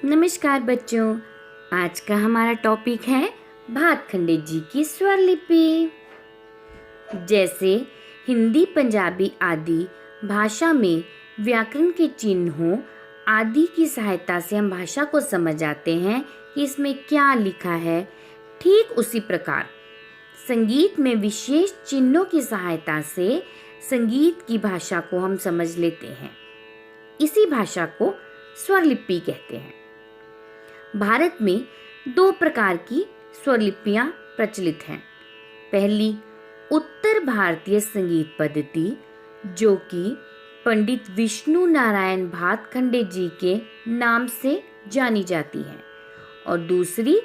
नमस्कार बच्चों, आज का हमारा टॉपिक है भातखंडे जी की स्वर लिपि। जैसे हिंदी, पंजाबी आदि भाषा में व्याकरण के चिन्हों आदि की सहायता से हम भाषा को समझ जाते हैं कि इसमें क्या लिखा है, ठीक उसी प्रकार संगीत में विशेष चिन्हों की सहायता से संगीत की भाषा को हम समझ लेते हैं। इसी भाषा को स्वर लिपि कहते हैं। भारत में दो प्रकार की स्वर लिपियां प्रचलित हैं। पहली उत्तर भारतीय संगीत पद्धति, जो कि पंडित विष्णु नारायण भातखंडे जी के नाम से जानी जाती है, और दूसरी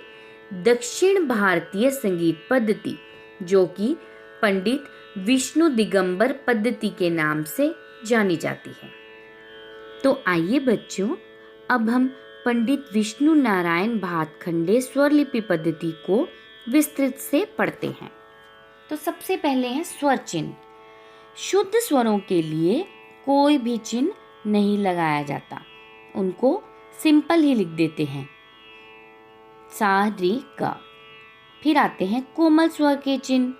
दक्षिण भारतीय संगीत पद्धति, जो कि पंडित विष्णु दिगंबर पद्धति के नाम से जानी जाती है। तो आइए बच्चों, अब हम पंडित विष्णु नारायण भातखंडे स्वर लिपि पद्धति को विस्तृत से पढ़ते हैं। तो सबसे पहले है स्वर चिन्ह। शुद्ध स्वरों के लिए कोई भी चिन्ह नहीं लगाया जाता, उनको सिंपल ही लिख देते हैं, सा रे गा। फिर आते हैं कोमल स्वर के चिन्ह।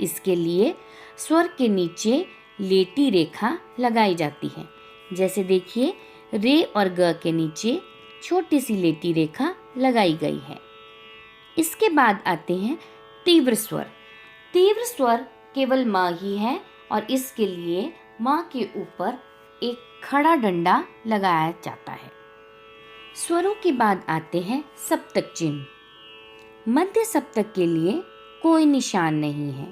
इसके लिए स्वर के नीचे लेटी रेखा लगाई जाती है। जैसे देखिए, रे और ग के नीचे छोटी सी लेटी रेखा लगाई गई है। इसके बाद आते हैं तीव्र स्वर। तीव्र स्वर केवल म ही है, और इसके लिए म के ऊपर एक खड़ा डंडा लगाया जाता है। स्वरों के बाद आते हैं सप्तक चिन्ह। मध्य सप्तक के लिए कोई निशान नहीं है,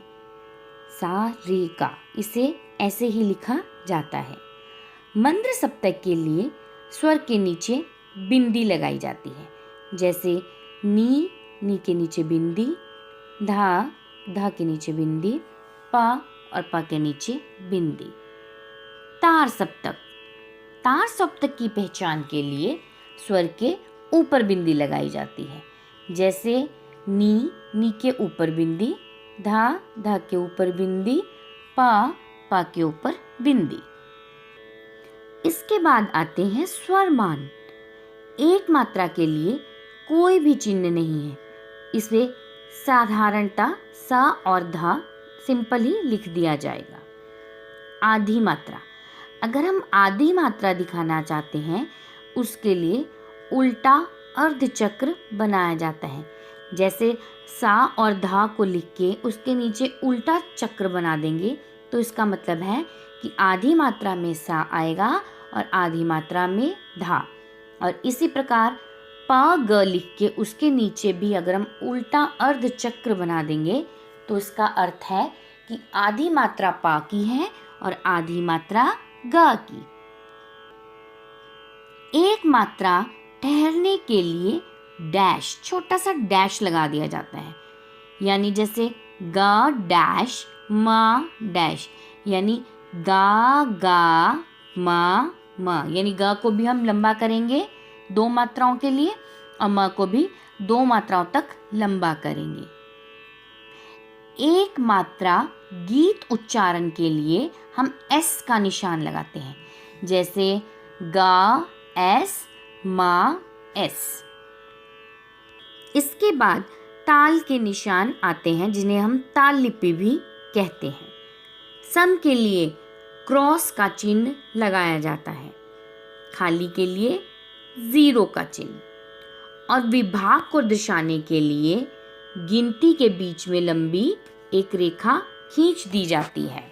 सा रे का, इसे ऐसे ही लिखा जाता है। मंद्र सप्तक के लिए स्वर के नीचे बिंदी लगाई जाती है। जैसे नी के नीचे बिंदी, धा के नीचे बिंदी, पा और पा के नीचे बिंदी। तार सप्तक की पहचान के लिए स्वर के ऊपर बिंदी लगाई जाती है। जैसे नी के ऊपर बिंदी, धा के ऊपर बिंदी, पा के ऊपर बिंदी। इसके बाद आते हैं स्वर मान। एक मात्रा के लिए कोई भी चिन्ह नहीं है। इसे साधारणतः सा और धा सिंपल ही लिख दिया जाएगा। आधी मात्रा, अगर हम आधी मात्रा दिखाना चाहते हैं, उसके लिए उल्टा अर्धचक्र बनाया जाता है। जैसे सा और धा को लिख के उसके नीचे उल्टा चक्र बना देंगे, तो इसका मतलब है कि आधी मात्रा में सा आएगा और आधी मात्रा में धा। और इसी प्रकार प ग लिख के उसके नीचे भी अगर हम उल्टा अर्ध चक्र बना देंगे, तो इसका अर्थ है कि आधी मात्रा पा की है और आधी मात्रा ग की। एक मात्रा ठहरने के लिए डैश, छोटा सा डैश लगा दिया जाता है। यानी जैसे ग डैश म डैश, यानी गा म, यानी ग को भी हम लंबा करेंगे 2 मात्राओं के लिए, और म को भी 2 मात्राओं तक लंबा करेंगे। एक मात्रा गीत उच्चारण के लिए हम एस का निशान लगाते हैं। जैसे गा एस, मा एस। इसके बाद ताल के निशान आते हैं, जिन्हें हम ताल लिपि भी कहते हैं। सम के लिए क्रॉस का चिन्ह लगाया जाता है, खाली के लिए 0 का चिन्ह, और विभाग को दर्शाने के लिए गिनती के बीच में लंबी एक रेखा खींच दी जाती है।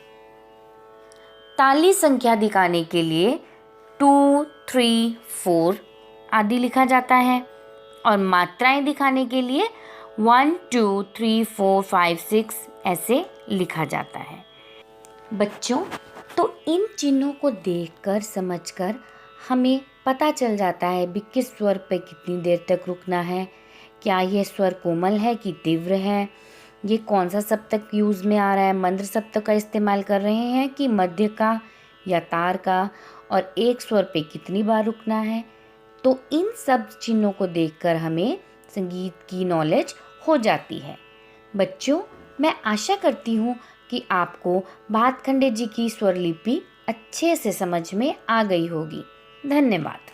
ताली संख्या दिखाने के लिए 2, 3, 4 आदि लिखा जाता है, और मात्राएं दिखाने के लिए 1, 2, 3, 4, 5, 6 ऐसे लिखा जाता है। बच्चों, तो इन चिन्हों को देखकर समझकर हमें पता चल जाता है भी किस स्वर पे कितनी देर तक रुकना है, क्या यह स्वर कोमल है कि तीव्र है, ये कौन सा सप्तक यूज़ में आ रहा है, मंद्र सप्तक का इस्तेमाल कर रहे हैं कि मध्य का या तार का, और एक स्वर पे कितनी बार रुकना है। तो इन सब चिन्हों को देखकर हमें संगीत की नॉलेज हो जाती है। बच्चों, मैं आशा करती हूँ कि आपको भातखंडे जी की स्वर लिपि अच्छे से समझ में आ गई होगी। धन्यवाद।